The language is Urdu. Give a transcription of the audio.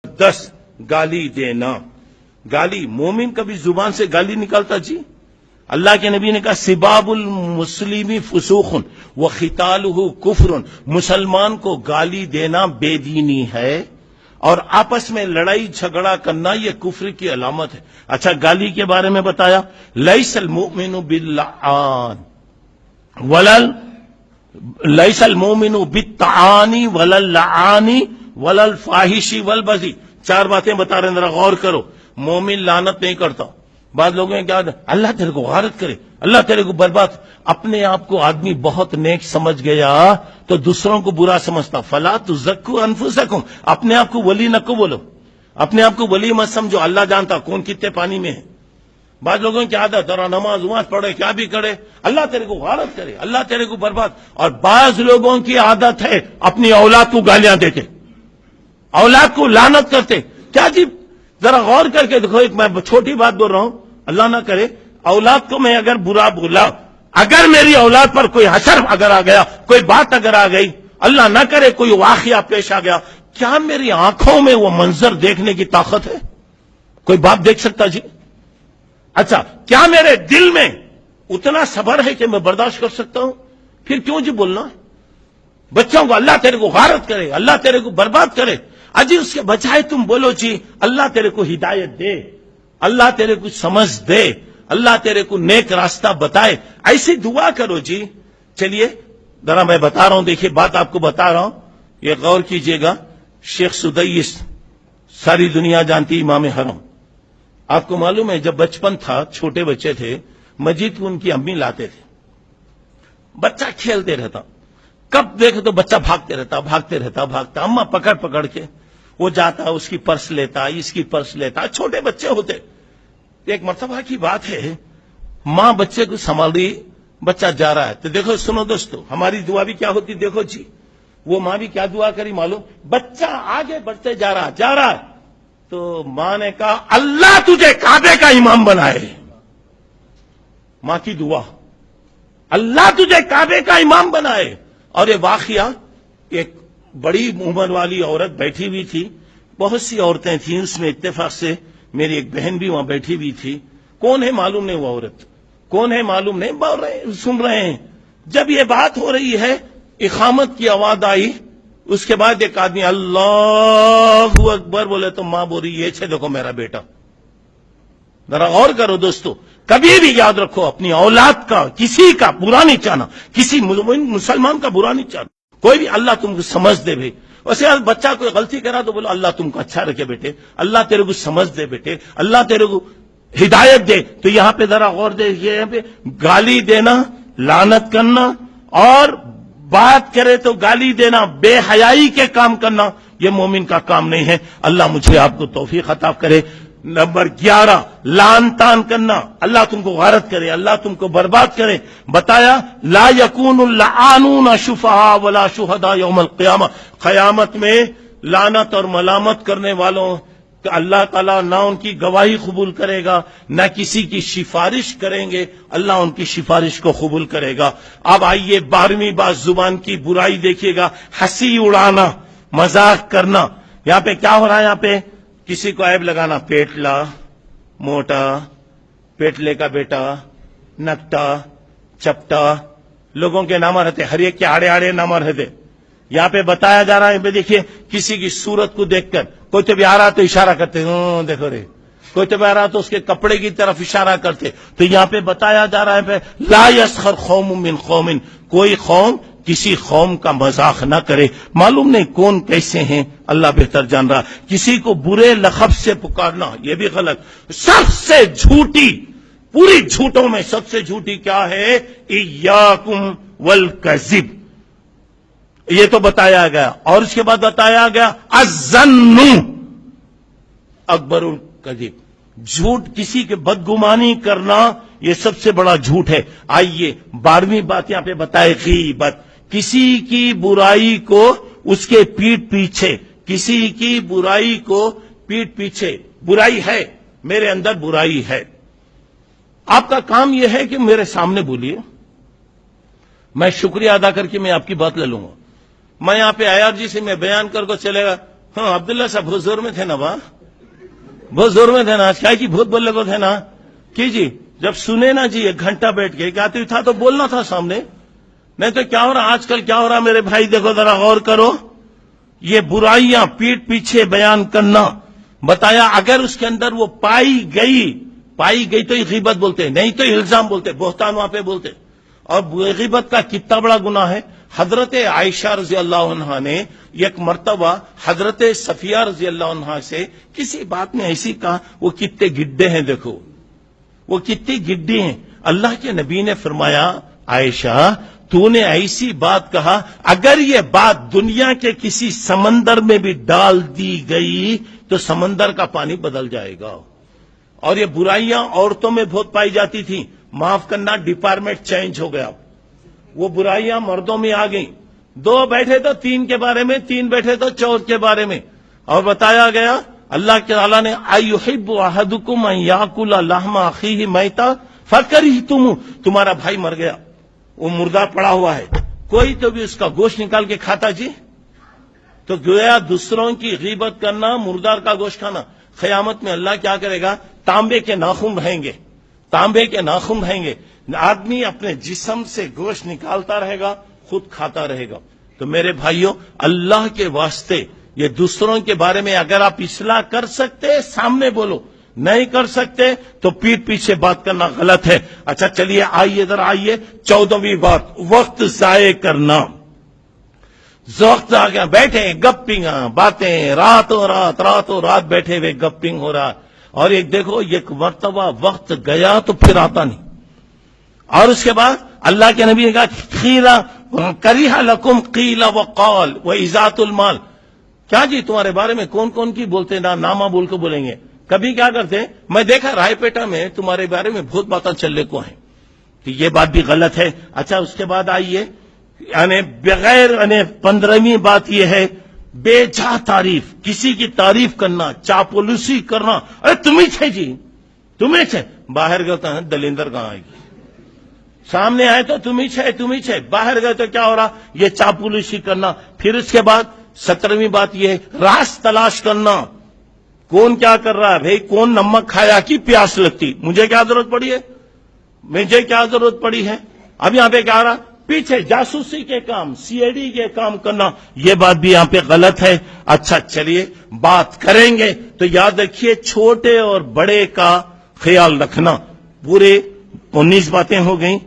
10 گالی دینا. گالی مومن کبھی زبان سے گالی نکالتا جی؟ اللہ کے نبی نے کہا سباب المسلم فسوق وقتالہ کفر. مسلمان کو گالی دینا بے دینی ہے اور آپس میں لڑائی جھگڑا کرنا یہ کفر کی علامت ہے. اچھا گالی کے بارے میں بتایا لیس المؤمن باللعان لیس المؤمن بالطعان ولا اللعان ولا الفاحش والبذی. 4 باتیں بتا رہے ہیں، ذرا غور کرو. مومن لعنت نہیں کرتا. بعض لوگوں نے کیا اللہ تیرے کو غارت کرے، اللہ تیرے کو برباد. اپنے آپ کو آدمی بہت نیک سمجھ گیا تو دوسروں کو برا سمجھتا. فلا تزکوا انفسکم، اپنے آپ کو ولی نہ کو بولو، اپنے آپ کو ولی مت سمجھو. اللہ جانتا کون کتنے پانی میں ہے. بعض لوگوں کی عادت ذرا نماز پڑھے کیا بھی کرے اللہ تیرے کو غارت کرے، اللہ تیرے کو برباد. اور بعض لوگوں کی عادت ہے اپنی اولاد کو گالیاں دیتے، اولاد کو لعنت کرتے. کیا جی ذرا غور کر کے دیکھو. ایک میں چھوٹی بات بول رہا ہوں، اللہ نہ کرے اولاد کو میں اگر برا بولا، اگر میری اولاد پر کوئی حشر اگر آ گیا، کوئی بات اگر آ گئی، اللہ نہ کرے کوئی واقعہ پیش آ گیا، کیا میری آنکھوں میں وہ منظر دیکھنے کی طاقت ہے؟ کوئی باپ دیکھ سکتا جی؟ اچھا کیا میرے دل میں اتنا صبر ہے کہ میں برداشت کر سکتا ہوں؟ پھر کیوں جی بولنا ہے؟ بچوں کو اللہ تیرے کو غارت کرے، اللہ تیرے کو برباد کرے. اجی اس کے بجائے تم بولو جی اللہ تیرے کو ہدایت دے، اللہ تیرے کو سمجھ دے، اللہ تیرے کو نیک راستہ بتائے. ایسی دعا کرو جی. چلیے ذرا میں بتا رہا ہوں، دیکھیے بات آپ کو بتا رہا ہوں، یہ غور کیجئے گا. شیخ سدیس ساری دنیا جانتی امام حرم. آپ کو معلوم ہے جب بچپن تھا، چھوٹے بچے تھے، مسجد کو ان کی امی لاتے تھے. بچہ کھیلتے رہتا، کب دیکھے تو بچہ بھاگتے رہتا. اما پکڑ کے وہ جاتا، اس کی پرس لیتا، اس کی پرس لیتا. چھوٹے بچے ہوتے. ایک مرتبہ کی بات ہے، ماں بچے کو سنبھال رہی، بچہ جا رہا ہے. تو دیکھو سنو دوستو، ہماری دعا بھی کیا ہوتی دیکھو جی. وہ ماں بھی کیا دعا کری معلوم؟ بچہ آگے بڑھتے جا رہا ہے تو ماں نے کہا اللہ تجھے کعبے کا امام بنائے. ماں کی دعا، اللہ تجھے کعبے کا امام بنائے. اور یہ واقعہ، ایک بڑی عمر والی عورت بیٹھی ہوئی تھی، بہت سی عورتیں تھیں، اس میں اتفاق سے میری ایک بہن بھی وہاں بیٹھی ہوئی تھی. کون ہے معلوم نہیں، وہ عورت کون ہے معلوم نہیں، بول رہے سن رہے ہیں. جب یہ بات ہو رہی ہے، اقامت کی آواز آئی، اس کے بعد ایک آدمی اللہ اکبر بولے تو ماں بول رہی ہے دیکھو میرا بیٹا. ذرا غور کرو دوستو، کبھی بھی یاد رکھو اپنی اولاد کا کسی کا برا نہیں چاہنا، کسی مسلمان کا برا نہیں چاہنا. کوئی بھی اللہ تم کو سمجھ دے بھائی. ویسے بچہ کوئی غلطی کرا تو بولو اللہ تم کو اچھا رکھے بیٹے، اللہ تیرے کو سمجھ دے بیٹے، اللہ تیرے کو ہدایت دے. تو یہاں پہ ذرا غور دے، یہاں پہ گالی دینا، لعنت کرنا، اور بات کرے تو گالی دینا، بے حیائی کے کام کرنا، یہ مومن کا کام نہیں ہے. اللہ مجھے آپ کو توفیق عطا کرے. نمبر 11 لعن تان کرنا، اللہ تم کو غارت کرے، اللہ تم کو برباد کرے. بتایا لا یکون اللعانون شفعاء ولا شہداء یوم القیامہ. قیامت میں لعنت اور ملامت کرنے والوں کہ اللہ تعالیٰ نہ ان کی گواہی قبول کرے گا، نہ کسی کی سفارش کریں گے، اللہ ان کی سفارش کو قبول کرے گا. اب آئیے 12ویں بات، زبان کی برائی دیکھیے گا. ہنسی اڑانا، مذاق کرنا. یہاں پہ کیا ہو رہا ہے؟ یہاں پہ کسی کو عیب لگانا، پیٹلا، موٹا، پیٹلے کا بیٹا، نکٹا، چپٹا، لوگوں کے نام رہتے، ہر ایک کے آڑے نام رہتے. یہاں پہ بتایا جا رہا ہے، دیکھیے کسی کی صورت کو دیکھ کر کوئی تو بھی آ رہا تو اشارہ کرتے، دیکھو رے، کوئی تو بھی آ رہا تو اس کے کپڑے کی طرف اشارہ کرتے. تو یہاں پہ بتایا جا رہا ہے لا یسخر قوم من قوم، کوئی قوم کسی قوم کا مذاق نہ کرے. معلوم نہیں کون کیسے ہیں، اللہ بہتر جان رہا. کسی کو برے لقب سے پکارنا یہ بھی غلط. سب سے جھوٹی، پوری جھوٹوں میں سب سے جھوٹی کیا ہے؟ ایاکم والکذب. یہ تو بتایا گیا. اور اس کے بعد بتایا گیا الظن اکبر الکذب، جھوٹ، کسی کے بدگمانی کرنا یہ سب سے بڑا جھوٹ ہے. آئیے 12ویں بات یہاں پہ بتائے غیبت. کسی کی برائی کو اس کے پیٹ پیچھے، کسی کی برائی کو پیٹ پیچھے، برائی ہے میرے اندر، برائی ہے، آپ کا کام یہ ہے کہ میرے سامنے بولیے، میں شکریہ ادا کر کے میں آپ کی بات لے لوں گا. میں یہاں پہ IRG سے میں بیان کر کو چلے گا ہاں عبداللہ صاحب بہت زور میں تھے نا بہت زور میں تھے نا کیا جی بہت بولے کو تھے نا کی جی جب سنے نا جی 1 گھنٹہ بیٹھ کے کیا تھا تو بولنا تھا سامنے نہیں تو کیا ہو رہا آج کل کیا ہو رہا میرے بھائی دیکھو ذرا غور کرو یہ برائیاں پیٹ پیچھے بیان کرنا بتایا اگر اس کے اندر وہ پائی گئی تو غیبت بولتے نہیں تو الزام بولتے بہتان وہاں پہ بولتے اور غیبت کا کتنا بڑا گناہ ہے حضرت عائشہ رضی اللہ عنہا نے ایک مرتبہ حضرت صفیہ رضی اللہ عنہا سے کسی بات میں ایسی کہا وہ کتنے گڈے ہیں دیکھو وہ کتنی گڈی ہیں اللہ کے نبی نے فرمایا عائشہ تو نے ایسی بات کہا اگر یہ بات دنیا کے کسی سمندر میں بھی ڈال دی گئی تو سمندر کا پانی بدل جائے گا اور یہ برائیاں عورتوں میں بہت پائی جاتی تھیں معاف کرنا ڈپارٹمنٹ چینج ہو گیا وہ برائیاں مردوں میں آ گئیں 2 بیٹھے تو 3 کے بارے میں 3 بیٹھے تو 4 کے بارے میں اور بتایا گیا اللہ کے تعالیٰ نے ایحب احدکم ان یاکل لحم اخیہ میتا فکرہتم تمہارا بھائی مر گیا وہ مردہ پڑا ہوا ہے کوئی تو بھی اس کا گوشت نکال کے کھاتا جی تو گویا دوسروں کی غیبت کرنا مردار کا گوشت کھانا قیامت میں اللہ کیا کرے گا تانبے کے ناخن رہیں گے تانبے کے ناخن رہیں گے آدمی اپنے جسم سے گوشت نکالتا رہے گا خود کھاتا رہے گا تو میرے بھائیوں اللہ کے واسطے یہ دوسروں کے بارے میں اگر آپ اصلاح کر سکتے سامنے بولو نہیں کر سکتے تو پیٹ پیچھے بات کرنا غلط ہے اچھا چلیے آئیے ادھر آئیے 14ویں بات وقت ضائع کرنا وقت آ گیا بیٹھے گپنگ باتیں راتوں رات بیٹھے ہوئے گپنگ ہو رہا اور ایک دیکھو ایک مرتبہ وقت گیا تو پھر آتا نہیں اور اس کے بعد اللہ کے نبی نے کہا قیلا کریہ لکم قیل وقال وإذاۃ المال کیا جی تمہارے بارے میں کون کون کی بولتے نا نامہ بول کے بولیں گے کبھی کیا کرتے میں دیکھا رائے پیٹا میں تمہارے بارے میں بہت باتیں چلنے کو ہیں تو یہ بات بھی غلط ہے اچھا اس کے بعد آئیے یعنی بغیر 15ویں بات یہ ہے بے جا تعریف کسی کی تعریف کرنا چاپلوسی کرنا ارے تمہیں چھے جی تمہیں چھے باہر گئے تو دلیندر کہاں آئے گی سامنے آئے تو تمہیں چھے باہر گئے تو کیا ہو رہا یہ چاپلوسی کرنا پھر اس کے بعد 17ویں بات یہ ہے راز تلاش کرنا کون کیا کر رہا ہے بھائی کون نمک کھایا کی پیاس لگتی مجھے کیا ضرورت پڑی ہے اب یہاں پہ کیا رہا پیچھے جاسوسی کے کام CID کے کام کرنا یہ بات بھی یہاں پہ غلط ہے اچھا چلیے بات کریں گے تو یاد رکھیے چھوٹے اور بڑے کا خیال رکھنا پورے 19 باتیں ہو گئیں